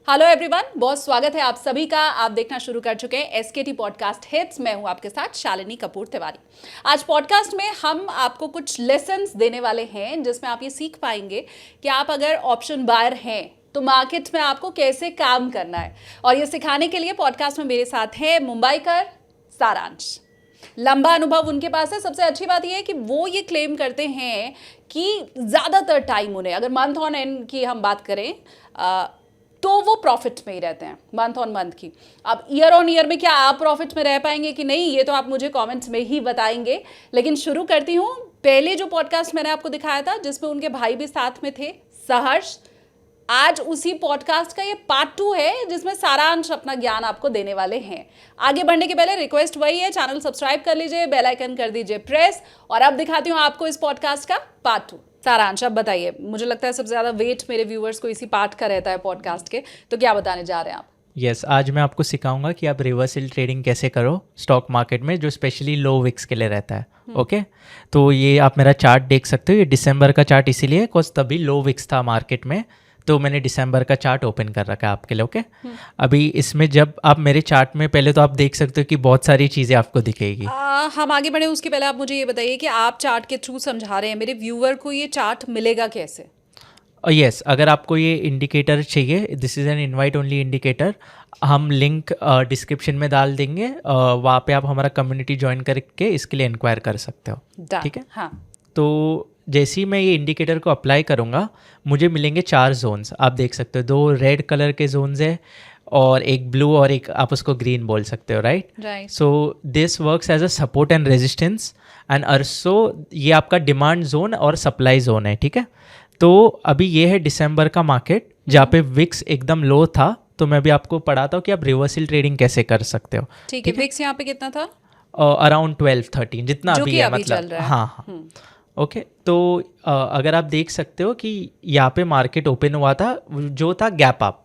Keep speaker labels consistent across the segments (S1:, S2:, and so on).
S1: Hello everyone, बहुत स्वागत है आप सभी का। आप देखना शुरू कर चुके हैं एसकेटी पॉडकास्ट हिट्स। मैं हूं आपके साथ शालिनी कपूर तिवारी। आज पॉडकास्ट में हम आपको कुछ लेसन्स देने वाले हैं जिसमें आप ये सीख पाएंगे कि आप अगर ऑप्शन बायर हैं तो मार्केट में आपको कैसे काम करना है। और ये सिखाने के लिए पॉडकास्ट में मेरे साथ है मुंबईकर सारांश। लंबा अनुभव उनके पास है। सबसे अच्छी बात यह है कि वो ये क्लेम करते हैं कि ज़्यादातर टाइम उन्हें, अगर मंथ ऑन एंड की हम बात करें तो वो प्रॉफिट में ही रहते हैं मंथ ऑन मंथ की। अब ईयर ऑन ईयर में क्या आप प्रॉफिट में रह पाएंगे कि नहीं, ये तो आप मुझे कमेंट्स में ही बताएंगे। लेकिन शुरू करती हूँ। पहले जो पॉडकास्ट मैंने आपको दिखाया था जिसमें उनके भाई भी साथ में थे, सहर्ष, आज उसी पॉडकास्ट का ये पार्ट 2 है जिसमें सारांश अपना ज्ञान आपको देने वाले हैं। आगे बढ़ने के पहले रिक्वेस्ट वही है, चैनल सब्सक्राइब कर लीजिए, बेल आइकन कर दीजिए प्रेस। और अब दिखाती हूँ आपको इस पॉडकास्ट का पार्ट 2। सारांश, अब बताइए, मुझे लगता है सबसे ज़्यादा वेट मेरे व्यूअर्स को इसी पार्ट का रहता है पॉडकास्ट के, तो क्या बताने जा रहे हैं आप?
S2: यस, आज मैं आपको सिखाऊंगा कि आप रिवर्सल ट्रेडिंग कैसे करो स्टॉक मार्केट में, जो स्पेशली लो विक्स के लिए रहता है। ओके, तो ये आप मेरा चार्ट देख सकते हो। ये दिसंबर का चार्ट इसीलिए बिकॉज तभी लो विक्स था मार्केट में, तो मैंने दिसंबर का चार्ट ओपन कर रखा है आपके लिए। ओके, अभी इसमें जब आप मेरे चार्ट में पहले तो आप देख सकते हो कि बहुत सारी चीज़ें आपको दिखेगी।
S1: हम आगे बढ़े उसके पहले आप मुझे ये बताइए कि आप चार्ट के थ्रू समझा रहे हैं, मेरे व्यूअर को ये चार्ट मिलेगा कैसे?
S2: यस, अगर आपको ये इंडिकेटर चाहिए, this is an invite only indicator. हम लिंक डिस्क्रिप्शन में डाल देंगे, वहाँ पे आप हमारा कम्युनिटी ज्वाइन करके इसके लिए इंक्वायर कर सकते हो। ठीक है,
S1: हाँ।
S2: तो जैसे ही मैं ये इंडिकेटर को अप्लाई करूँगा मुझे मिलेंगे 4 जोन्स। आप देख सकते हो 2 रेड कलर के जोन्स है और एक ब्लू और एक आप उसको ग्रीन बोल सकते हो। Right, so this works as a support and resistance and also ये आपका डिमांड जोन और सप्लाई जोन है। ठीक है, तो अभी ये है दिसंबर का मार्केट जहाँ पे विक्स एकदम लो था, तो मैं भी आपको पढ़ाता हूँ कि आप रिवर्सल ट्रेडिंग कैसे कर सकते हो।
S1: ठीक है, विक्स यहाँ पे कितना था?
S2: अराउंड 12-13 जितना अभी है, मतलब
S1: चल रहा है।
S2: हाँ। ओके, तो अगर आप देख सकते हो कि यहाँ पे मार्केट ओपन हुआ था जो था गैप अप।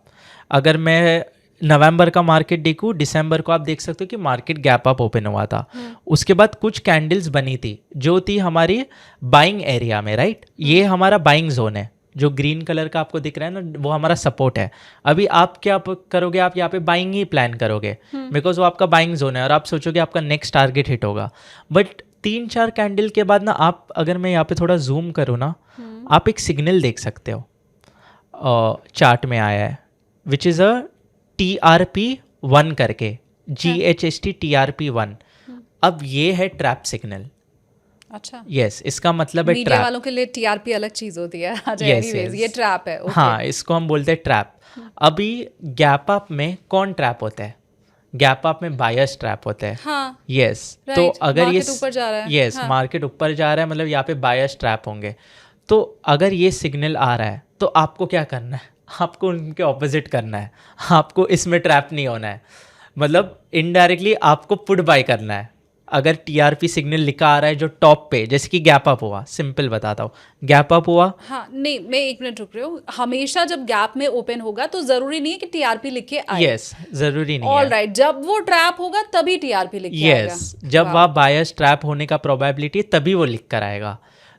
S2: अगर मैं नवंबर का मार्केट देखूँ, दिसंबर को आप देख सकते हो कि मार्केट गैप अप ओपन हुआ था। उसके बाद कुछ कैंडल्स बनी थी जो थी हमारी बाइंग एरिया में। राइट, ये हमारा बाइंग जोन है, जो ग्रीन कलर का आपको दिख रहा है ना, वो हमारा सपोर्ट है। अभी आप क्या करोगे, आप यहाँ पे बाइंग ही प्लान करोगे बिकॉज वो आपका बाइंग जोन है और आप सोचोगे आपका नेक्स्ट टारगेट हिट होगा। बट 3-4 कैंडल के बाद ना, आप अगर मैं यहाँ पे थोड़ा जूम करूँ ना, आप एक सिग्नल देख सकते हो चार्ट में आया है, विच इज़ अ TRP1 करके, GHST TRP1। अब ये है ट्रैप सिग्नल।
S1: अच्छा,
S2: यस, इसका मतलब है
S1: मीडिया
S2: ट्रैप।
S1: वालों के लिए टीआरपी अलग चीज होती है। अच्छा,
S2: Yes,
S1: एनीवेज
S2: yes.
S1: ये ट्रैप है। okay.
S2: हाँ, इसको हम बोलते हैं ट्रैप। अभी गैप अप में कौन ट्रैप होता है? गैप अप में बायर्स ट्रैप होता है।
S1: हाँ,
S2: यस,
S1: right.
S2: तो अगर ये
S1: मार्केट ऊपर जा रहा है।
S2: यस,
S1: हाँ.
S2: मार्केट ऊपर जा रहा है, मतलब यहाँ पे बायर्स ट्रैप होंगे। तो अगर ये सिग्नल आ रहा है तो आपको क्या करना है? आपको उनके ऑपोजिट करना है। आपको इसमें ट्रैप नहीं होना है, मतलब इनडायरेक्टली आपको पुट बाय करना है। अगर टीआरपी सिग्नल लिखा आ रहा है जो टॉप पे, जैसे कि गैप अप हुआ, सिंपल बताता हूँ, गैप अप हुआ।
S1: हाँ, नहीं, मैं 1 मिनट रुक रही हूँ। हमेशा जब गैप में ओपन होगा तो जरूरी नहीं है कि टीआरपी लिख के आए।
S2: यस, जरूरी नहीं
S1: ऑल
S2: है।
S1: राइट, जब वो ट्रैप होगा तभी टीआरपी लिख के आएगा।
S2: यस, जब वहाँ बायर्स ट्रैप होने का प्रोबेबिलिटी तभी वो लिख कर आएगा।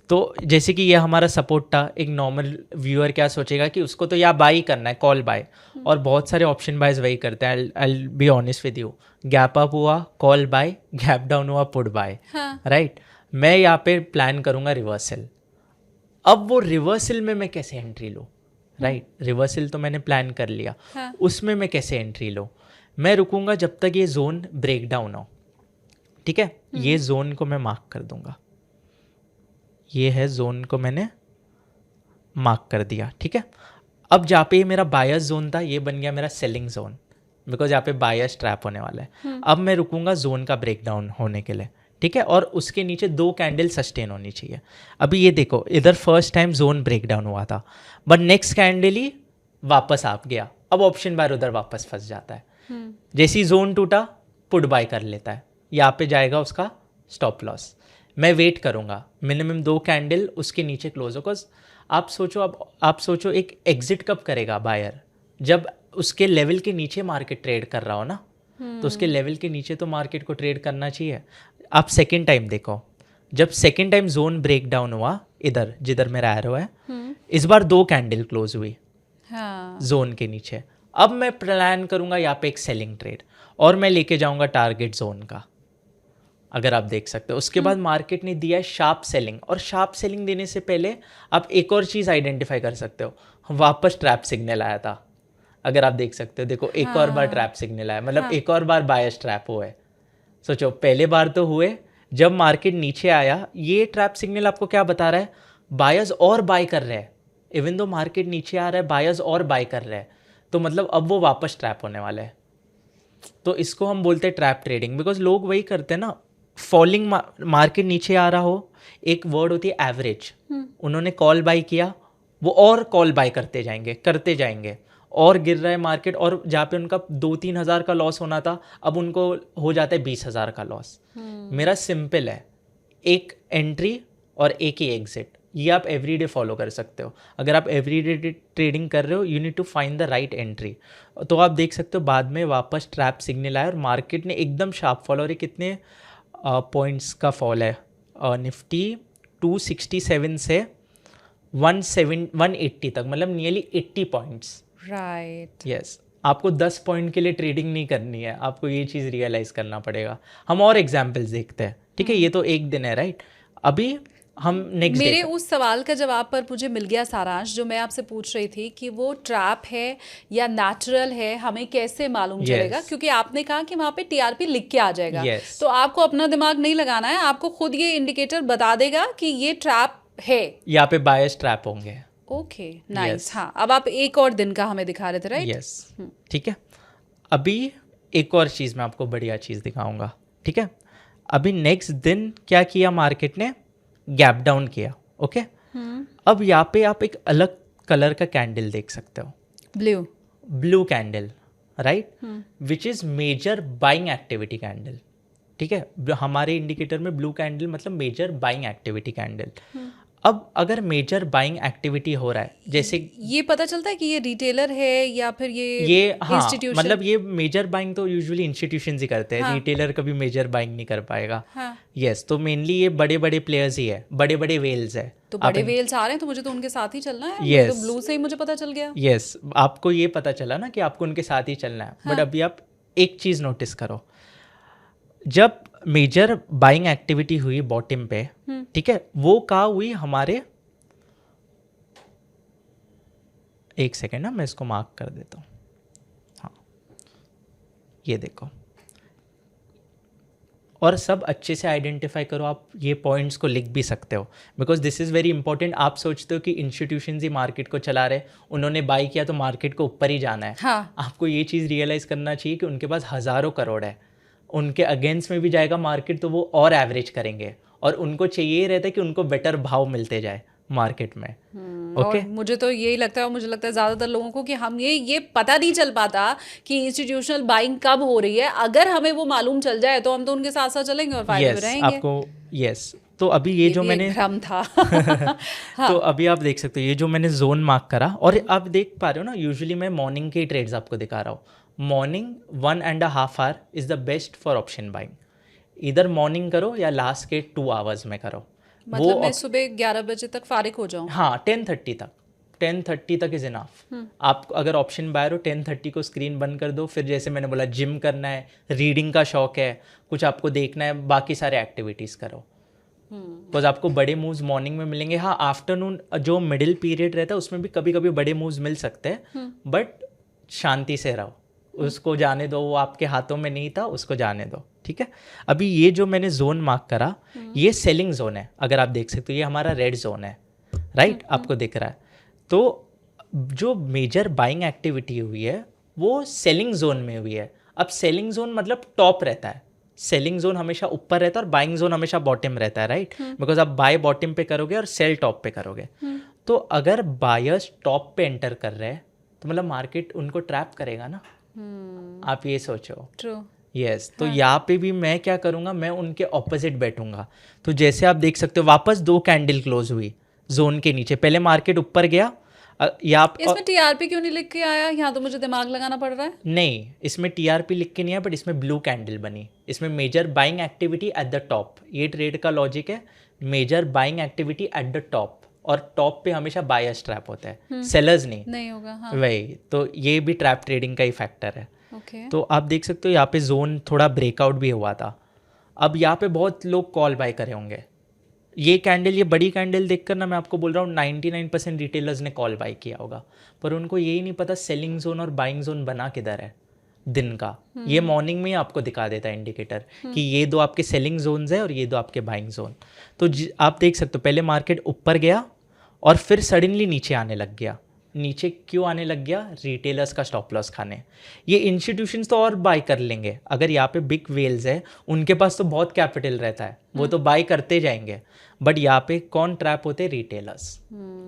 S2: तो जैसे कि ये हमारा सपोर्ट था, एक नॉर्मल व्यूअर क्या सोचेगा कि उसको तो या बाई करना है, कॉल बाय, और बहुत सारे ऑप्शन बायर्स वही करते हैं। I will be honest with you, gap up हुआ कॉल बाय, गैप डाउन हुआ पुट बाय। राइट, मैं यहाँ पे प्लान करूँगा रिवर्सल। अब वो रिवर्सल में मैं कैसे एंट्री लूँ? राइट, रिवर्सल तो मैंने प्लान कर लिया। उसमें मैं कैसे एंट्री लूँ? मैं रुकूंगा जब तक ये जोन ब्रेक डाउन हो। ठीक है, ये जोन को मैं मार्क कर दूंगा। ये है जोन को मैंने मार्क कर दिया। ठीक है, अब जहाँ पे मेरा बायर्स जोन था ये बन गया मेरा सेलिंग जोन, बिकॉज यहाँ पे बायर्स ट्रैप होने वाला है। अब मैं रुकूंगा जोन का ब्रेक डाउन होने के लिए। ठीक है, और उसके नीचे 2 कैंडल सस्टेन होनी चाहिए। अभी ये देखो, इधर first time zone break down हुआ था, बट नेक्स्ट कैंडल ही वापस आ गया। अब ऑप्शन बायर उधर वापस फंस जाता है। जैसे ही जोन टूटा पुट बाय कर लेता है, यहाँ पे जाएगा उसका स्टॉप लॉस। मैं वेट करूँगा मिनिमम 2 कैंडल उसके नीचे क्लोज हो। बिकॉज आप सोचो एक एग्जिट कब करेगा बायर? जब उसके लेवल के नीचे मार्केट ट्रेड कर रहा हो ना, तो उसके लेवल के नीचे तो मार्केट को ट्रेड करना चाहिए। आप सेकेंड टाइम देखो, जब second time zone break down हुआ, इधर जिधर मेरा एरो है, इस बार 2 कैंडल क्लोज हुई जोन के नीचे। अब मैं प्लान करूंगा यहाँ पे एक सेलिंग ट्रेड और मैं लेके जाऊंगा टारगेट जोन का, अगर आप देख सकते हो। उसके बाद मार्केट ने दिया है शार्प सेलिंग, और शार्प सेलिंग देने से पहले आप एक और चीज़ आइडेंटिफाई कर सकते हो, वापस ट्रैप सिग्नल आया था, अगर आप देख सकते हो। देखो एक और बार ट्रैप सिग्नल आया, मतलब एक और बार बायर्स ट्रैप हुए। सोचो पहले बार तो हुए जब मार्केट नीचे आया, ये ट्रैप सिग्नल आपको क्या बता रहा है, बायर्स और बाय कर रहे हैं, इवन दो मार्केट नीचे आ रहा है बायर्स और बाय कर रहे हैं, तो मतलब अब वो वापस ट्रैप होने वाला है। तो इसको हम बोलते हैं ट्रैप ट्रेडिंग, बिकॉज लोग वही करते हैं ना, फॉलिंग मार्केट नीचे आ रहा हो, एक वर्ड होती है एवरेज, उन्होंने कॉल बाय किया, वो और कॉल बाय करते जाएंगे, और गिर रहा है मार्केट, और जहाँ पे उनका 2-3 हज़ार का लॉस होना था, अब उनको हो जाता है 20,000 का लॉस। मेरा सिंपल है, एक एंट्री और एक ही एग्जिट, ये आप एवरीडे फॉलो कर सकते हो। अगर आप एवरीडे ट्रेडिंग कर रहे हो, you need to find the right entry. तो आप देख सकते हो बाद में वापस ट्रैप सिग्नल आया और मार्केट ने एकदम शार्प फॉल, और ये कितने पॉइंट्स का फॉल है, निफ्टी 267 से 180 तक, मतलब नियरली 80 पॉइंट्स।
S1: राइट।
S2: यस, आपको 10 पॉइंट के लिए ट्रेडिंग नहीं करनी है, आपको ये चीज़ रियलाइज करना पड़ेगा। हम और एग्जाम्पल्स देखते हैं, ठीक है, ये तो एक दिन है, राइट। अभी हम नेक्स्ट
S1: मेरे उस सवाल का जवाब पर मुझे मिल गया सारांश, जो मैं आपसे पूछ रही थी कि वो ट्रैप है या नेचुरल है, हमें कैसे मालूम चलेगा, क्योंकि आपने कहा कि वहाँ पे टीआरपी लिख के आ जाएगा। तो आपको अपना दिमाग नहीं लगाना है, आपको खुद ये इंडिकेटर बता देगा कि ये ट्रैप है,
S2: यहाँ पे बायर्स ट्रैप होंगे।
S1: Okay, nice. हाँ, अब आप एक और दिन का हमें दिखा रहे थे, राइट?
S2: यस, ठीक है। अभी एक और चीज़ मैं आपको बढ़िया चीज़ दिखाऊंगा, ठीक है। अभी नेक्स्ट दिन क्या किया मार्केट ने, गैप डाउन किया, ओके। अब यहाँ पे आप एक अलग कलर का कैंडल देख सकते हो, blue candle, right, which is major buying activity candle, ठीक है। हमारे इंडिकेटर में ब्लू कैंडल मतलब मेजर बाइंग एक्टिविटी कैंडल। अब अगर मेजर बाइंग एक्टिविटी हो रहा है, जैसे
S1: ये पता चलता है कि ये रिटेलर है या फिर
S2: ये हाँ, मतलब ये मेजर बाइंग तो यूजुअली इंस्टीट्यूशंस ही करते हैं, रिटेलर कभी मेजर बाइंग नहीं कर पाएगा। यस, तो मेनली ये बड़े बड़े प्लेयर्स ही है, बड़े बड़े वेल्स है।
S1: तो बड़े वेल्स आ रहे हैं तो मुझे तो उनके साथ ही चलना है।
S2: Yes.
S1: तो ब्लू से ही मुझे पता चल गया।
S2: यस, आपको ये पता चला ना कि आपको उनके साथ ही चलना है। बट अभी आप एक चीज़ नोटिस करो, जब मेजर बाइंग एक्टिविटी हुई बॉटम पे, ठीक है, वो कहाँ हुई हमारे, एक सेकेंड ना, मैं इसको मार्क कर देता हूँ। हाँ, ये देखो, और सब अच्छे से आइडेंटिफाई करो, आप ये पॉइंट्स को लिख भी सकते हो, because this is very important. आप सोचते हो कि इंस्टीट्यूशंस ही मार्केट को चला रहे, उन्होंने बाई किया तो मार्केट को ऊपर ही जाना है।
S1: हाँ।
S2: आपको ये चीज़ रियलाइज़ करना चाहिए कि उनके पास हज़ारों करोड़ है, उनके अगेंस्ट में भी जाएगा मार्केट तो वो और एवरेज करेंगे, और उनको चाहिए रहता है कि उनको बेटर भाव मिलते जाए मार्केट में।
S1: और मुझे तो यही लगता है, और मुझे लगता है ज़्यादातर लोगों को, कि हम ये पता नहीं चल पाता कि इंस्टीट्यूशनल बाइंग कब हो रही है। अगर हमें वो मालूम चल जाए तो हम तो उनके साथ साथ चलेंगे और फायदे में रहेंगे।
S2: आपको यस, तो अभी ये जो मैंने
S1: भ्रम था।
S2: हाँ। तो अभी आप देख सकते हो ये जो मैंने जोन मार्क करा, और आप देख पा रहे हो ना, यूजुअली मैं मॉर्निंग के ट्रेड्स आपको दिखा रहा हूँ। Morning 1.5 our is the best for option buying. इधर मॉर्निंग करो या लास्ट के 2 आवर्स में करो।
S1: मतलब मैं सुबह 11 बजे तक फारिग हो जाऊँ?
S2: हाँ, 10:30 तक इज इनफ। आप अगर ऑप्शन बायर हो, 10:30 को स्क्रीन बंद कर दो। फिर जैसे मैंने बोला, जिम करना है, रीडिंग का शौक है, कुछ आपको देखना है, बाकी सारे एक्टिविटीज़ करो, बिकॉज आपको बड़े मूव्स मॉर्निंग में मिलेंगे। हाँ, आफ्टरनून जो मिडिल पीरियड रहता है उसमें भी कभी कभी बड़े मूव्स मिल सकते हैं, बट शांति से रहो, उसको जाने दो, वो आपके हाथों में नहीं था, उसको जाने दो, ठीक है। अभी ये जो मैंने जोन मार्क करा, ये सेलिंग जोन है, अगर आप देख सकते हो, ये हमारा रेड जोन है, राइट, आपको दिख रहा है। तो जो मेजर बाइंग एक्टिविटी हुई है वो सेलिंग जोन में हुई है। अब सेलिंग जोन मतलब टॉप रहता है, सेलिंग जोन हमेशा ऊपर रहता है और बाइंग जोन हमेशा बॉटम रहता है, राइट, बिकॉज आप बाय बॉटम पे करोगे और सेल टॉप पे करोगे। तो अगर बायर्स टॉप पे एंटर कर रहे हैं तो मतलब मार्केट उनको ट्रैप करेगा ना। आप ये सोचो।
S1: ट्रू।
S2: यस, तो यहाँ पे भी मैं क्या करूँगा, मैं उनके ऑपोजिट बैठूंगा। तो जैसे आप देख सकते हो, वापस 2 कैंडल क्लोज हुई जोन के नीचे। पहले मार्केट ऊपर गया,
S1: इसमें टीआरपी क्यों नहीं लिख के आया? यहाँ तो मुझे दिमाग लगाना पड़ रहा है।
S2: नहीं, इसमें टीआरपी लिख के नहीं है, बट इसमें ब्लू कैंडल बनी, इसमें major buying activity at the top. ये ट्रेड का लॉजिक है, major buying activity at the top, और टॉप पे हमेशा बायर्स ट्रैप होता है, सेलर्स नहीं
S1: होगा। हाँ।
S2: वही तो ये भी ट्रैप ट्रेडिंग का ही फैक्टर है।
S1: ओके।
S2: तो आप देख सकते हो यहाँ पे जोन थोड़ा ब्रेकआउट भी हुआ था। अब यहाँ पे बहुत लोग कॉल बाय करे होंगे। ये कैंडल, ये बड़ी कैंडल देखकर ना मैं आपको बोल रहा हूँ 99% रिटेलर्स ने कॉल बाय किया होगा, पर उनको यही नहीं पता सेलिंग जोन और बाइंग जोन बना किधर है दिन का। ये मॉर्निंग में ही आपको दिखा देता है इंडिकेटर कि ये दो आपके सेलिंग जोन्स है और ये दो आपके बाइंग जोन। तो आप देख सकते हो पहले मार्केट ऊपर गया और फिर सडनली नीचे आने लग गया। नीचे क्यों आने लग गया? रिटेलर्स का स्टॉप लॉस खाने। ये इंस्टीट्यूशंस तो और बाय कर लेंगे, अगर यहाँ पे बिग वेल्स है उनके पास तो बहुत कैपिटल रहता है, वो तो बाय करते जाएंगे। बट यहाँ पे कौन ट्रैप होते हैं? रिटेलर्स,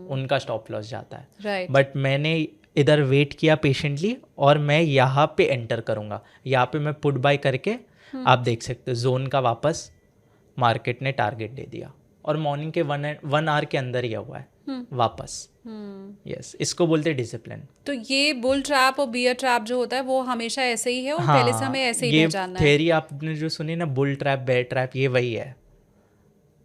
S2: उनका स्टॉप लॉस जाता है।
S1: राइट।
S2: बट मैंने इधर वेट किया पेशेंटली और मैं यहाँ पे एंटर करूँगा। यहाँ पे मैं पुट बाय करके आप देख सकते हो जोन का वापस मार्केट ने टारगेट दे दिया और मॉर्निंग के 1 आवर के अंदर ही हुआ है वापस। यस, इसको बोलते हैं डिसिप्लिन।
S1: तो ये बुल ट्रैप और बियर ट्रैप जो होता है वो हमेशा ऐसे ही है और पहले से हमें ऐसे ही पहचानना है।
S2: ये थ्योरी आपने जो सुनी ना, बुल ट्रैप बेयर ट्रैप, ये वही है।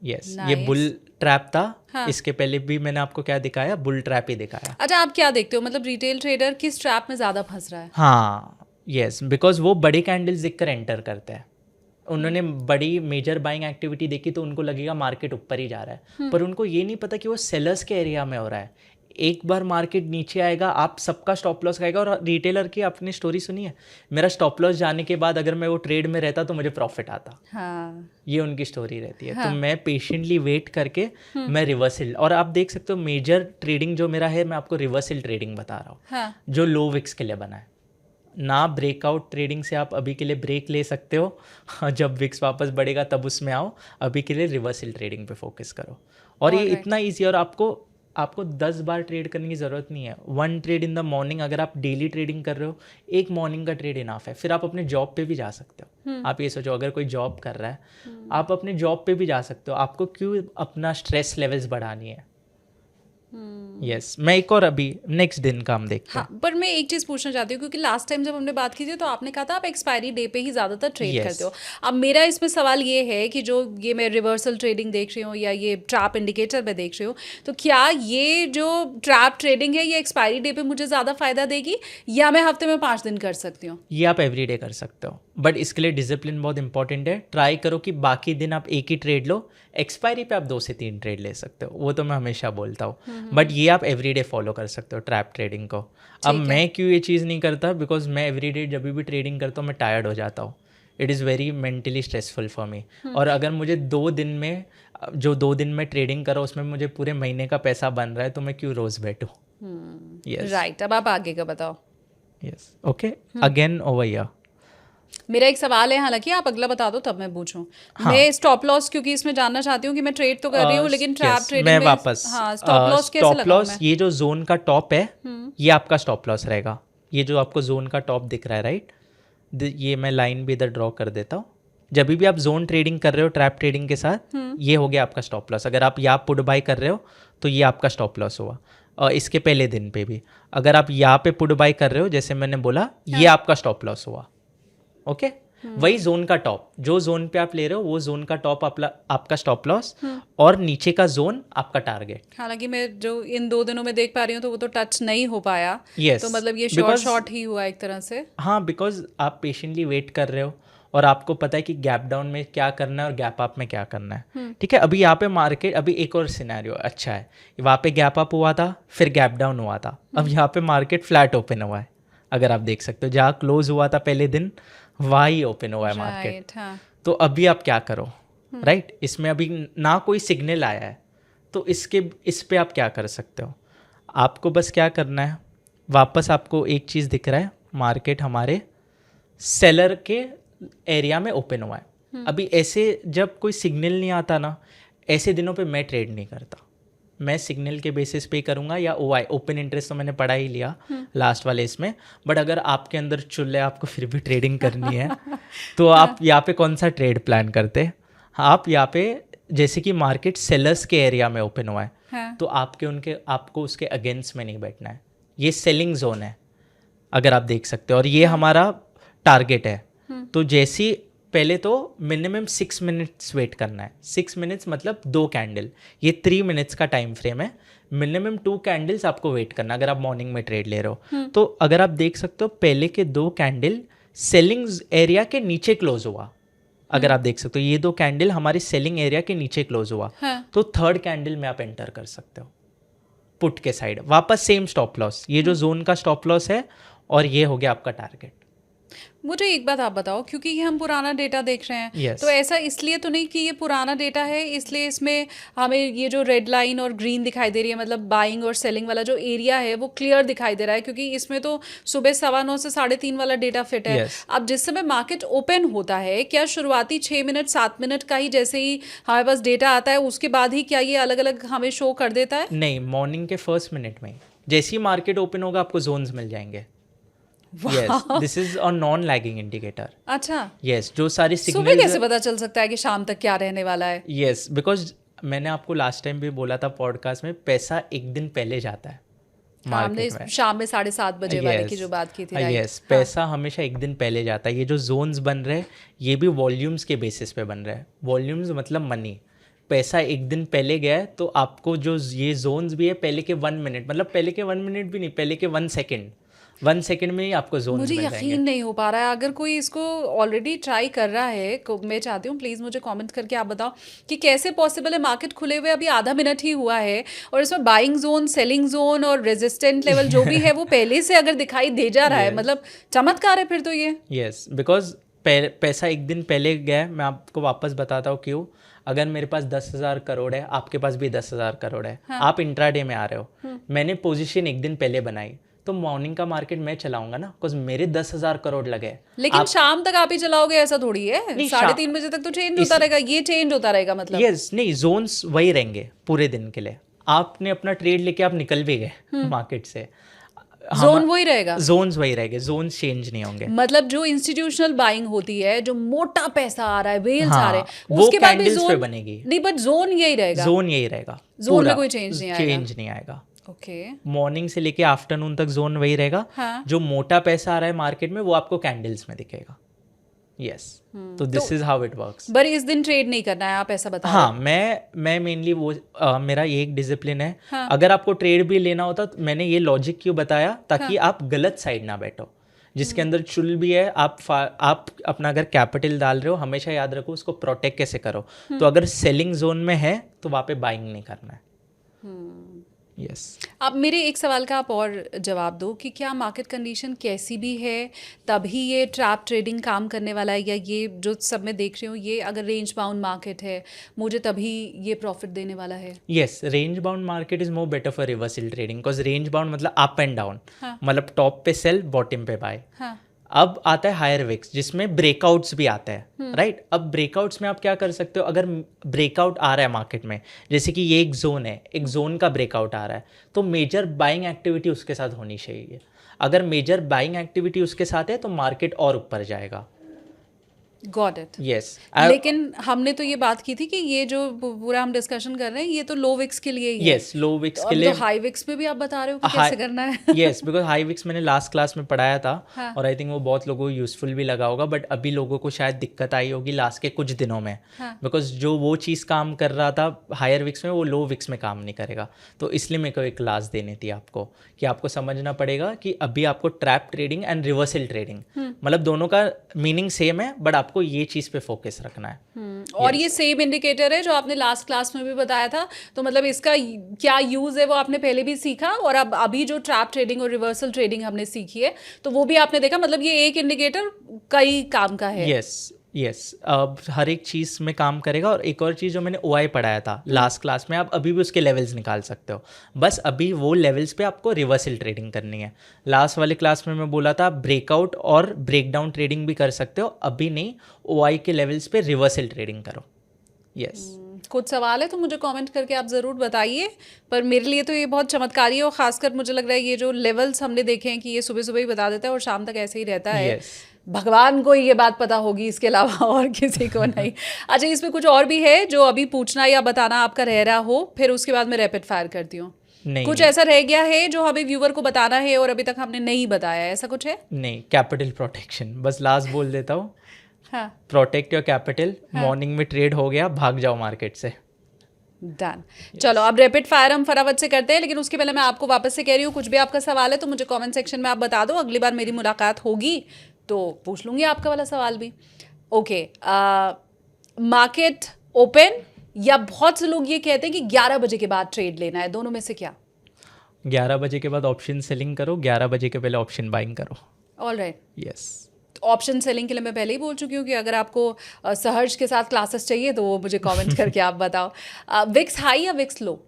S2: यस, ये बुल ट्रैप था। हाँ। इसके पहले भी मैंने आपको क्या दिखाया? बुल ट्रैप ही दिखाया।
S1: अच्छा, आप क्या देखते हो, मतलब रिटेल ट्रेडर किस ट्रैप में ज्यादा फंस रहा है?
S2: हाँ यस, बिकॉज वो बड़ी कैंडल्स देखकर एंटर करते हैं। उन्होंने बड़ी मेजर बाइंग एक्टिविटी देखी तो उनको लगेगा मार्केट ऊपर ही जा रहा है, पर उनको ये नहीं पता कि वो सेलर्स के एरिया में हो रहा है। एक बार मार्केट नीचे आएगा, आप सबका स्टॉप लॉस खाएगा। और रिटेलर की आपने स्टोरी सुनी है, मेरा स्टॉप लॉस जाने के बाद अगर मैं वो ट्रेड में रहता तो मुझे प्रॉफिट आता।
S1: हाँ। ये
S2: उनकी स्टोरी रहती है। तो मैं पेशेंटली वेट करके मैं रिवर्सल, और आप देख सकते हो मेजर ट्रेडिंग जो मेरा है, मैं आपको रिवर्सल ट्रेडिंग बता रहा हूँ। हाँ। जो लो विक्स के लिए बना है ना। ब्रेकआउट ट्रेडिंग से आप अभी के लिए ब्रेक ले सकते हो, जब विक्स वापस बढ़ेगा तब उसमें आओ। अभी के लिए रिवर्सल ट्रेडिंग पे फोकस करो। और ये इतना ईजी, और आपको 10 बार ट्रेड करने की ज़रूरत नहीं है। 1 ट्रेड इन द मॉर्निंग, अगर आप डेली ट्रेडिंग कर रहे हो, एक मॉर्निंग का ट्रेड इनाफ है। फिर आप अपने जॉब पे भी जा सकते हो। आप ये सोचो, अगर कोई जॉब कर रहा है, आप अपने जॉब पे भी जा सकते हो। आपको क्यों अपना स्ट्रेस लेवल्स बढ़ानी है? यस, मैं एक और अभी नेक्स्ट दिन का हम देखते हैं।
S1: हाँ, पर मैं एक चीज़ पूछना चाहती हूँ, क्योंकि लास्ट टाइम जब हमने बात की थी तो आपने कहा था आप एक्सपायरी डे पे ही ज़्यादातर ट्रेड करते हो। अब मेरा इसमें सवाल ये है कि जो ये मैं रिवर्सल ट्रेडिंग देख रही हूँ या ये ट्रैप इंडिकेटर पे देख रही हूँ, तो क्या ये जो ट्रैप ट्रेडिंग है ये एक्सपायरी डे पे मुझे ज़्यादा फायदा देगी या मैं हफ्ते में 5 दिन कर सकती हूँ?
S2: ये आप एवरी डे कर सकते हो, बट इसके लिए डिसिप्लिन बहुत इंपॉर्टेंट है। ट्राई करो कि बाकी दिन आप एक ही ट्रेड लो, एक्सपायरी पे आप 2 से 3 ट्रेड ले सकते हो, वो तो मैं हमेशा बोलता हूँ। बट ये आप एवरीडे फॉलो कर सकते हो ट्रैप ट्रेडिंग को। अब मैं क्यों ये चीज़ नहीं करता? बिकॉज मैं एवरीडे जब भी ट्रेडिंग करता हूँ मैं टायर्ड हो जाता हूँ। It is very mentally stressful for me. और अगर मुझे 2 दिन में, जो 2 दिन में ट्रेडिंग करो उसमें मुझे पूरे महीने का पैसा बन रहा है, तो मैं क्यों रोज़ बैठूँ?
S1: राइट। अब आप आगे का बताओ।
S2: Yes, okay, again over here
S1: मेरा एक सवाल है, हालांकि आप अगला बता दो तब मैं पूछूं। हाँ। मैं स्टॉप लॉस क्योंकि इसमें जानना चाहती हूँ कि मैं ट्रेड तो कर रही हूँ लेकिन ट्रैप ट्रेडिंग में
S2: वापस
S1: स्टॉप लॉस कैसे लगाऊं मैं?
S2: ये जो जोन का टॉप है ये आपका स्टॉप लॉस रहेगा। ये जो आपको जोन का टॉप दिख रहा है, राइट, ये मैं लाइन भी इधर ड्रॉ कर देता हूँ। जब भी आप जोन ट्रेडिंग कर रहे हो ट्रैप ट्रेडिंग के साथ, ये हो गया आपका स्टॉप लॉस। अगर आप यहाँ पुट बाय कर रहे हो तो ये आपका स्टॉप लॉस हुआ। और इसके पहले दिन पे भी अगर आप यहाँ पे पुट बाय कर रहे हो, जैसे मैंने बोला, ये आपका स्टॉप लॉस हुआ। ओके, वही जोन का टॉप, जो जोन पे आप ले रहे हो वो जोन का टॉप आपका स्टॉप लॉस, और नीचे का जोन आपका टारगेट।
S1: हालांकि मैं जो इन 2 दिनों में देख पा रही हूँ तो वो तो टच नहीं हो पाया।
S2: yes,
S1: तो मतलब ये शॉर्ट ही हुआ एक तरह से। हाँ,
S2: बिकॉज आप पेशेंटली वेट कर रहे हो और आपको पता है कि गैप डाउन में क्या करना है और गैप अप में क्या करना है। ठीक है, अभी यहाँ पे मार्केट, अभी एक और सिनेरियो अच्छा है, वहाँ पे गैप अप हुआ था, फिर गैप डाउन हुआ था, अब यहाँ पे मार्केट फ्लैट ओपन हुआ है। अगर आप देख सकते हो, जहाँ क्लोज हुआ था पहले दिन वहाँ ही ओपन हुआ है मार्केट।
S1: हाँ।
S2: तो अभी आप क्या करो, राइट, इसमें अभी ना कोई सिग्नल आया है, तो इस पे आप क्या कर सकते हो? आपको बस क्या करना है, वापस आपको एक चीज़ दिख रहा है, मार्केट हमारे सेलर के एरिया में ओपन हुआ है। अभी ऐसे जब कोई सिग्नल नहीं आता ना, ऐसे दिनों पे मैं ट्रेड नहीं करता। मैं सिग्नल के बेसिस पे करूँगा, या OI ओपन इंटरेस्ट तो मैंने पढ़ा ही लिया लास्ट वाले इसमें। बट अगर आपके अंदर चुल है, आपको फिर भी ट्रेडिंग करनी है तो आप यहाँ पे कौन सा ट्रेड प्लान करते हैं? आप यहाँ पे, जैसे कि मार्केट सेलर्स के एरिया में ओपन हुआ है, हाँ। तो आपको उसके अगेंस्ट में नहीं बैठना है। ये सेलिंग जोन है, अगर आप देख सकते हो, और ये हमारा टारगेट है। तो जैसी पहले तो मिनिमम 6 मिनट्स वेट करना है। 6 मिनट्स मतलब 2 कैंडल, ये 3 मिनट्स का टाइम फ्रेम है। मिनिमम 2 कैंडल्स आपको वेट करना अगर आप मॉर्निंग में ट्रेड ले रहे हो। तो अगर आप देख सकते हो पहले के 2 कैंडल सेलिंग एरिया के नीचे क्लोज हुआ, अगर आप देख सकते हो ये 2 कैंडल हमारी सेलिंग एरिया के नीचे क्लोज हुआ, तो थर्ड कैंडल में आप एंटर कर सकते हो पुट के साइड, वापस सेम स्टॉप लॉस, ये जो जोन का स्टॉप लॉस है और ये हो गया आपका टारगेट।
S1: मुझे एक बात आप बताओ, क्योंकि ये हम पुराना डेटा देख रहे हैं,
S2: Yes.
S1: तो ऐसा इसलिए तो नहीं कि ये पुराना डेटा है इसलिए इसमें हमें ये जो रेड लाइन और ग्रीन दिखाई दे रही है, मतलब बाइंग और सेलिंग वाला जो एरिया है वो क्लियर दिखाई दे रहा है, क्योंकि इसमें तो सुबह 9:15 से 3:30 वाला डेटा फिट है।
S2: Yes.
S1: अब जिस समय मार्केट ओपन होता है, क्या शुरुआती 6 मिनट 7 मिनट का ही जैसे ही हमारे पास डेटा आता है उसके बाद ही क्या ये अलग अलग हमें शो कर देता है?
S2: नहीं, मॉर्निंग के फर्स्ट मिनट में जैसे ही मार्केट ओपन होगा आपको जोन्स मिल जाएंगे। Yes, this is a non lagging indicator.
S1: अच्छा,
S2: यस, जो सारे
S1: सुबह
S2: सिग्नल
S1: कैसे पता चल सकता है कि शाम तक क्या रहने वाला है?
S2: यस, बिकॉज मैंने आपको लास्ट टाइम भी बोला था पॉडकास्ट में, पैसा एक दिन पहले जाता है
S1: हमने
S2: मार्केट में।
S1: शाम में 7:30 बजे वाले की जो बात की थी, राइट?
S2: यस, पैसा हमेशा एक दिन पहले जाता है। ये जो जोन्स बन रहे हैं ये भी वॉल्यूम्स के बेसिस पे बन रहे हैं। वॉल्यूम्स मतलब मनी, पैसा एक दिन पहले गया है तो आपको जो ये जोन्स भी है पहले के 1 मिनट, मतलब पहले के 1 मिनट भी नहीं, पहले के 1 सेकेंड, 1 सेकेंड में ही आपको जोन्स
S1: मुझे
S2: मिल जाएंगे।
S1: यकीन नहीं हो पा रहा है। अगर कोई इसको ऑलरेडी ट्राई कर रहा है, मैं चाहती हूँ प्लीज़ मुझे कमेंट करके आप बताओ कि कैसे पॉसिबल है, मार्केट खुले हुए अभी आधा मिनट ही हुआ है और इसमें बाइंग जोन, सेलिंग जोन और रेजिस्टेंट लेवल जो भी है वो पहले से अगर दिखाई दे जा रहा है, मतलब चमत्कार है फिर तो ये।
S2: यस, बिकॉज पैसा एक दिन पहले गया है। मैं आपको वापस बताता हूँ क्यों। अगर मेरे पास 10,000 करोड़ है, आपके पास भी 10,000 करोड़ है, आप इंट्राडे में आ रहे हो, मैंने पोजीशन एक दिन पहले बनाई, तो मॉर्निंग का मार्केट मैं चलाऊंगा ना, बिकॉज मेरे 10,000 करोड़ लगे।
S1: लेकिन शाम तक आप ही चलाओगे ऐसा थोड़ी है,
S2: नहीं,
S1: 3:30 बजे तक तो चेंज होता रहेगा, ये चेंज होता रहेगा मतलब।
S2: यस, नहीं, जोन्स वही रहेंगे पूरे दिन के लिए। आपने अपना ट्रेड लेके आप निकल भी गए मार्केट से,
S1: जोन वही रहेगा,
S2: जोन्स वही रहेंगे, जोन्स चेंज नहीं होंगे।
S1: मतलब जो इंस्टीट्यूशनल बाइंग होती है, जो मोटा पैसा आ रहा है, वेल्स आ रहे हैं,
S2: वो
S1: उसके बाद भी
S2: कैंडल्स पे
S1: जोन
S2: बनेगी।
S1: नहीं, बट जोन यही रहेगा,
S2: जोन यही रहेगा,
S1: जोन में कोई चेंज नहीं आएगा।
S2: चेंज नहीं आएगा।
S1: ओके,
S2: मॉर्निंग से लेके आफ्टरनून तक जोन वही रहेगा।
S1: हाँ।
S2: जो मोटा पैसा आ रहा है मार्केट में वो आपको कैंडल्स में दिखेगा। यस, तो this is how it works.
S1: पर इस दिन ट्रेड नहीं करना है, आप ऐसा बता
S2: हाँ, मैं मेनली वो मेरा ये एक डिसिप्लिन है।
S1: हाँ।
S2: अगर आपको ट्रेड भी लेना होता तो मैंने ये लॉजिक क्यों बताया, ताकि आप गलत साइड ना बैठो, जिसके अंदर चुल भी है। आप अपना अगर कैपिटल डाल रहे हो, हमेशा याद रखो उसको प्रोटेक्ट कैसे करो। तो अगर सेलिंग जोन में है तो वहाँ पे बाइंग नहीं करना है। यस,
S1: अब मेरे एक सवाल का आप और जवाब दो कि क्या मार्केट कंडीशन कैसी भी है तभी ये ट्रैप ट्रेडिंग काम करने वाला है, या ये जो सब मैं देख रही हूँ ये अगर रेंज बाउंड मार्केट है मुझे तभी ये प्रॉफिट देने वाला है?
S2: Yes, range bound market is more better for reversal trading, because range bound मतलब अप एंड डाउन, मतलब टॉप पे सेल, बॉटम पे बाय।
S1: हाँ,
S2: अब आता है हायर विक्स जिसमें ब्रेकआउट्स भी आता है, राइट? अब ब्रेकआउट्स में आप क्या कर सकते हो, अगर ब्रेकआउट आ रहा है मार्केट में, जैसे कि ये एक जोन है, एक जोन का ब्रेकआउट आ रहा है, तो मेजर बाइंग एक्टिविटी उसके साथ होनी चाहिए। अगर मेजर बाइंग एक्टिविटी उसके साथ है तो मार्केट और ऊपर जाएगा।
S1: Got it.
S2: यस,
S1: लेकिन हमने तो ये बात की थी कि ये जो पूरा हम डिस्कशन कर रहे हैं ये तो लो विक्स के लिए ही है।
S2: यस, लो विक्स के
S1: अब
S2: लिए।
S1: तो हाई विक्स में भी आप बता रहे हो कि कैसे करना है।
S2: यस, बिकॉज हाई विक्स मैंने लास्ट क्लास में पढ़ाया था।
S1: हाँ।
S2: और आई थिंक वो बहुत लोगों को यूजफुल भी लगा होगा, बट अभी लोगों को शायद दिक्कत आई होगी लास्ट के कुछ दिनों में।
S1: हाँ।
S2: बिकॉज जो वो चीज़ काम कर रहा था हायर विक्स में वो लो विक्स में काम नहीं करेगा। तो इसलिए मेरे को एक क्लास देनी थी आपको, कि आपको समझना पड़ेगा कि अभी आपको trap trading and reversal trading, मतलब दोनों का मीनिंग सेम है, बट आपको ये चीज़ पे फोकस रखना है।
S1: और ये सेम इंडिकेटर है जो आपने लास्ट क्लास में भी बताया था, तो मतलब इसका क्या यूज है वो आपने पहले भी सीखा, और अब अभी जो ट्रैप ट्रेडिंग और रिवर्सल ट्रेडिंग हमने सीखी है तो वो भी आपने देखा, मतलब ये एक इंडिकेटर कई काम का है।
S2: यस, अब हर एक चीज़ में काम करेगा। और एक और चीज़ जो मैंने OI पढ़ाया था लास्ट क्लास में, आप अभी भी उसके लेवल्स निकाल सकते हो, बस अभी वो लेवल्स पे आपको रिवर्सल ट्रेडिंग करनी है। लास्ट वाले क्लास में मैं बोला था ब्रेकआउट और ब्रेकडाउन ट्रेडिंग भी कर सकते हो, अभी नहीं, OI के लेवल्स पे रिवर्सल ट्रेडिंग करो। यस,
S1: कुछ सवाल है तो मुझे कमेंट करके आप ज़रूर बताइए, पर मेरे लिए तो ये बहुत चमत्कारी है, और खासकर मुझे लग रहा है ये जो लेवल्स हमने देखे हैं कि ये सुबह सुबह ही बता देता है और शाम तक ऐसे ही रहता है।
S2: Yes.
S1: भगवान को ये बात पता होगी, इसके अलावा और किसी को नहीं। अच्छा, इसमें कुछ और भी है जो अभी पूछना या बताना आपका रह रहा हो, फिर उसके बाद मैं रैपिड फायर करती हूँ।
S2: नहीं,
S1: कुछ ऐसा रह गया है जो हमें व्यूअर को बताना है और अभी तक हमने नहीं बताया, ऐसा कुछ है?
S2: नहीं, कैपिटल प्रोटेक्शन बस लास्ट बोल देता हूँ,
S1: हाँ
S2: प्रोटेक्ट योर कैपिटल, मॉर्निंग में ट्रेड हो गया, भाग जाओ मार्केट से।
S1: डन। चलो अब रैपिड फायर हम फटाफट से करते हैं, लेकिन उसके पहले मैं आपको वापस से कह रही हूँ, कुछ भी आपका सवाल है तो मुझे कमेंट सेक्शन में आप बता दो, अगली बार मेरी मुलाकात होगी तो पूछ लूंगी आपका वाला सवाल भी। ओके, मार्केट ओपन या बहुत से लोग ये कहते हैं कि 11 बजे के बाद ट्रेड लेना है, दोनों में से क्या?
S2: 11 बजे के बाद ऑप्शन सेलिंग करो, 11 बजे के पहले ऑप्शन बाइंग करो।
S1: All right.
S2: Yes.
S1: Option selling के लिए मैं पहले ही बोल चुकी हूँ कि अगर आपको सहर्ष के साथ क्लासेस चाहिए तो वो मुझे कमेंट करके आप बताओ। विक्स हाई या wicks low?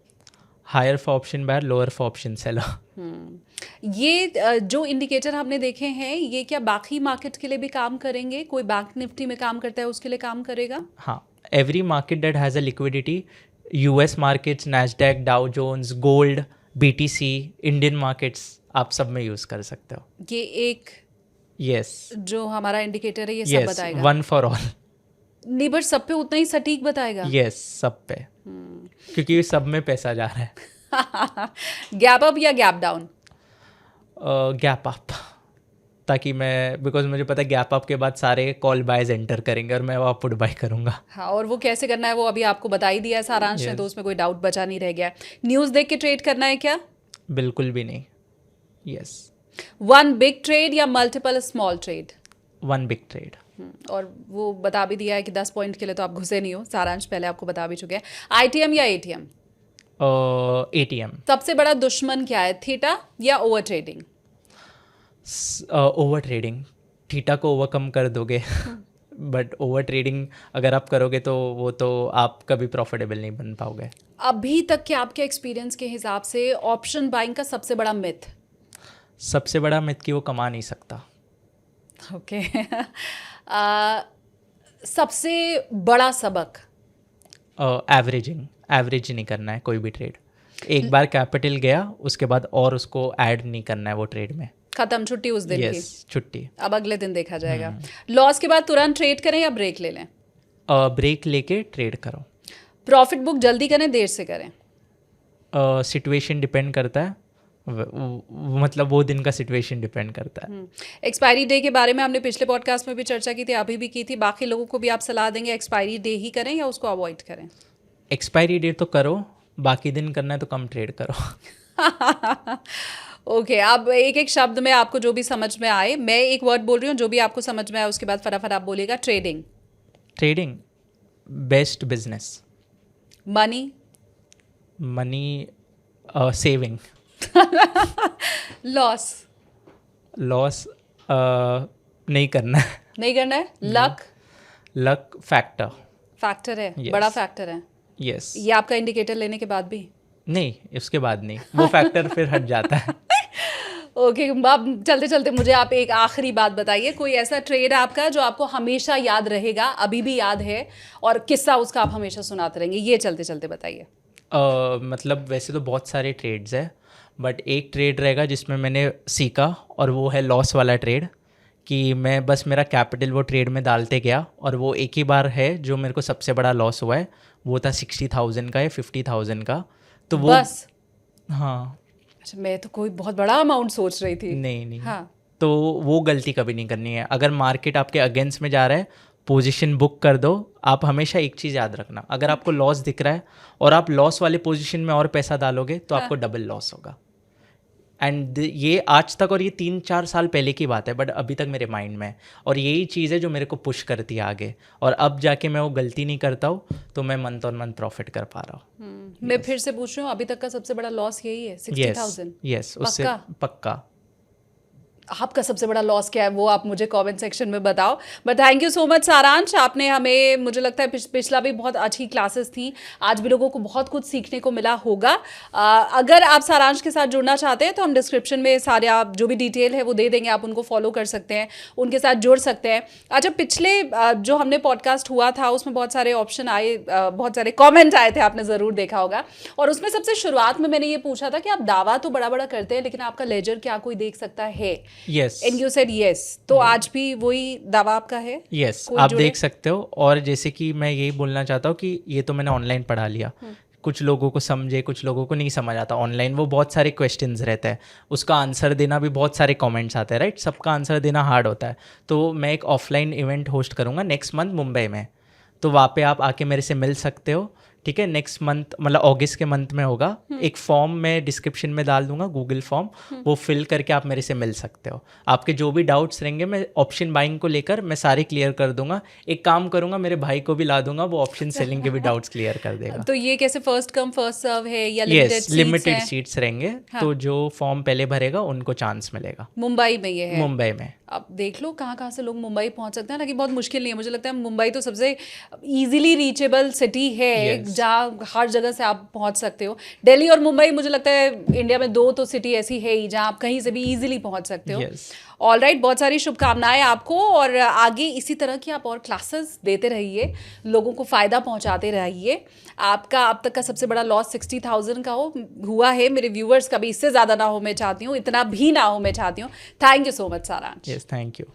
S2: Higher for option buyer, lower for option seller.
S1: ये जो इंडिकेटर हमने देखे हैं ये क्या बाकी मार्केट के लिए भी काम करेंगे? कोई बैंक निफ्टी में काम करता है उसके लिए काम करेगा?
S2: हाँ, every market that has a liquidity, US markets, Nasdaq, Dow Jones, gold, BTC, Indian markets, आप सब में यूज़ कर सकते हो।
S1: ये एक
S2: यस
S1: जो हमारा इंडिकेटर है ये सब
S2: यस,
S1: बताएगा?
S2: One for all.
S1: नहीं बट सब पे उतना ही सटीक बताएगा?
S2: यस, सब पे, क्योंकि सब में पैसा जा रहा है।
S1: गैप अप या गैप डाउन?
S2: गैप अप, ताकि मैं, बिकॉज मुझे पता है गैप अप के बाद सारे कॉल बायज एंटर करेंगे और मैं वहाँ पुट बाय करूँगा।
S1: हाँ, और वो कैसे करना है वो अभी आपको बता ही दिया है सारांश ने,
S2: Yes.
S1: तो उसमें कोई डाउट बचा नहीं रह गया। न्यूज़ देख के ट्रेड करना है क्या?
S2: बिल्कुल भी नहीं। यस,
S1: वन बिग ट्रेड या multiple small trade?
S2: One big trade.
S1: और वो बता भी दिया है कि 10 पॉइंट के लिए तो आप घुसे नहीं हो, सारांश पहले आपको बता भी चुके हैं। आईटीएम या एटीएम?
S2: एटीएम।
S1: सबसे बड़ा दुश्मन क्या है, थीटा या over trading?
S2: Over trading. Theta को ओवरकम कर दोगे बट ओवर ट्रेडिंग अगर आप करोगे तो वो तो आप कभी प्रॉफिटेबल नहीं बन पाओगे।
S1: अभी तक के आपके एक्सपीरियंस के हिसाब से ऑप्शन बाइंग का सबसे बड़ा मिथ?
S2: सबसे बड़ा मिथ कि वो कमा नहीं सकता।
S1: ओके। सबसे बड़ा सबक?
S2: एवरेजिंग, एवरेज नहीं करना है कोई भी ट्रेड। एक बार कैपिटल गया उसके बाद और उसको ऐड नहीं करना है वो ट्रेड में।
S1: खत्म, छुट्टी उस दिन की।
S2: छुट्टी।
S1: अब अगले दिन देखा जाएगा। लॉस के बाद तुरंत ट्रेड करें या ब्रेक ले लें?
S2: ब्रेक लेके ट्रेड करो।
S1: प्रॉफिट बुक जल्दी करें देर से करें?
S2: सिचुएशन डिपेंड करता है, मतलब वो दिन का सिचुएशन डिपेंड करता है।
S1: एक्सपायरी डे के बारे में हमने पिछले पॉडकास्ट में भी चर्चा की थी, अभी भी की थी। बाकी लोगों को भी आप सलाह देंगे एक्सपायरी डे ही करें या उसको अवॉइड करें?
S2: एक्सपायरी डेट तो करो, बाकी दिन करना है तो कम ट्रेड करो।
S1: ओके, अब एक एक शब्द में आपको जो भी समझ में आए, मैं एक वर्ड बोल रही हूँ, जो भी आपको समझ में आए उसके बाद फटाफट आप बोलिएगा। Trading?
S2: Trading best business.
S1: Money?
S2: Money saving.
S1: Loss?
S2: Loss नहीं करना है।
S1: नहीं करना है। लक?
S2: Luck factor.
S1: फैक्टर है?
S2: Yes.
S1: बड़ा फैक्टर है?
S2: यस।
S1: ये आपका इंडिकेटर लेने के बाद भी?
S2: नहीं, उसके बाद नहीं, वो फैक्टर फिर हट जाता है।
S1: ओके, अब चलते चलते मुझे आप एक आखिरी बात बताइए, कोई ऐसा ट्रेड आपका जो आपको हमेशा याद रहेगा, अभी भी याद है, और किस्सा उसका आप हमेशा सुनाते रहेंगे, ये चलते चलते बताइए।
S2: मतलब वैसे तो बहुत सारे ट्रेड्स है, बट एक ट्रेड रहेगा जिसमें मैंने सीखा, और वो है लॉस वाला ट्रेड। कि मैं बस मेरा कैपिटल वो ट्रेड में डालते गया, और वो एक ही बार है जो मेरे को सबसे बड़ा लॉस हुआ है, वो था 60,000 का या 50,000 का। तो वो
S1: बस?
S2: हाँ।
S1: अच्छा, मैं तो कोई बहुत बड़ा अमाउंट सोच रही थी।
S2: नहीं।
S1: हाँ।
S2: तो वो गलती कभी नहीं करनी है। अगर मार्केट आपके अगेंस्ट में जा रहा है, पोजीशन बुक कर दो। आप हमेशा एक चीज़ याद रखना, अगर आपको लॉस दिख रहा है और आप लॉस वाले पोजीशन में और पैसा डालोगे तो आपको डबल लॉस होगा। एंड ये आज तक, और ये 3-4 साल पहले की बात है, बट अभी तक मेरे माइंड में है, और यही चीज़ है जो मेरे को पुश करती है आगे, और अब जाके मैं वो गलती नहीं करता हूँ, तो मैं मंथ ऑन मंथ प्रॉफिट कर पा रहा हूँ।
S1: मैं फिर से पूछ रही हूँ, अभी तक का सबसे बड़ा लॉस यही है 60,000?
S2: यस, उससे पक्का।
S1: आपका सबसे बड़ा लॉस क्या है वो आप मुझे कमेंट सेक्शन में बताओ। But thank you so much सारांश, आपने हमें, मुझे लगता है पिछला भी बहुत अच्छी क्लासेस थी, आज भी लोगों को बहुत कुछ सीखने को मिला होगा। अगर आप सारांश के साथ जुड़ना चाहते हैं तो हम डिस्क्रिप्शन में सारे आप जो भी डिटेल है वो दे देंगे, आप उनको फॉलो कर सकते हैं, उनके साथ जुड़ सकते हैं। अच्छा, पिछले जो हमने पॉडकास्ट हुआ था उसमें बहुत सारे ऑप्शन आए, बहुत सारे कॉमेंट आए थे, आपने ज़रूर देखा होगा, और उसमें सबसे शुरुआत में मैंने ये पूछा था कि आप दावा तो बड़ा बड़ा करते हैं लेकिन आपका लेजर क्या कोई देख सकता है?
S2: Yes,
S1: and you said yes. तो आज भी वही दावा आपका है?
S2: यस, आप देख सकते हो। और जैसे कि मैं यही बोलना चाहता हूँ कि ये तो मैंने ऑनलाइन पढ़ा लिया, कुछ लोगों को समझे, कुछ लोगों को नहीं समझ आता ऑनलाइन, वो बहुत सारे क्वेश्चंस रहते हैं, उसका आंसर देना भी बहुत सारे कमेंट्स आते हैं, राइट, सबका आंसर देना हार्ड होता है। तो मैं एक ऑफलाइन इवेंट होस्ट करूँगा नेक्स्ट मंथ मुंबई में, तो वहाँ पे आप आके मेरे से मिल सकते हो, ठीक है। नेक्स्ट मंथ मतलब अगस्त के मंथ में होगा। एक फॉर्म मैं डिस्क्रिप्शन में डाल दूंगा, गूगल फॉर्म, वो फिल करके आप मेरे से मिल सकते हो। आपके जो भी डाउट्स रहेंगे मैं ऑप्शन बाइंग को लेकर मैं सारे क्लियर कर दूंगा। एक काम करूंगा, मेरे भाई को भी ला दूंगा, वो ऑप्शन सेलिंग के भी डाउट्स क्लियर कर देगा।
S1: तो ये कैसे फर्स्ट कम फर्स्ट सर्व है या
S2: यस, लिमिटेड सीट्स रहेंगे।
S1: हाँ।
S2: तो जो फॉर्म पहले भरेगा उनको चांस मिलेगा।
S1: मुंबई में ये है?
S2: मुंबई में।
S1: अब देख लो कहाँ से लोग मुंबई पहुंच सकते हैं ना, कि बहुत मुश्किल नहीं है। मुझे लगता है मुंबई तो सबसे इजीली रीचेबल सिटी है, जहाँ हर जगह से आप पहुंच सकते हो। दिल्ली और मुंबई मुझे लगता है इंडिया में 2 तो सिटी ऐसी है ही जहाँ आप कहीं से भी इजीली पहुंच सकते हो। ऑलराइट, बहुत सारी शुभकामनाएं आपको, और आगे इसी तरह की आप और क्लासेस देते रहिए, लोगों को फ़ायदा पहुंचाते रहिए। आपका अब तक का सबसे बड़ा लॉस 60,000 का हुआ है, मेरे व्यूअर्स का भी इससे ज़्यादा ना हो मैं चाहती हूँ, इतना भी ना हो मैं चाहती हूँ। थैंक यू सो मच सारांश।
S2: Yes, thank you.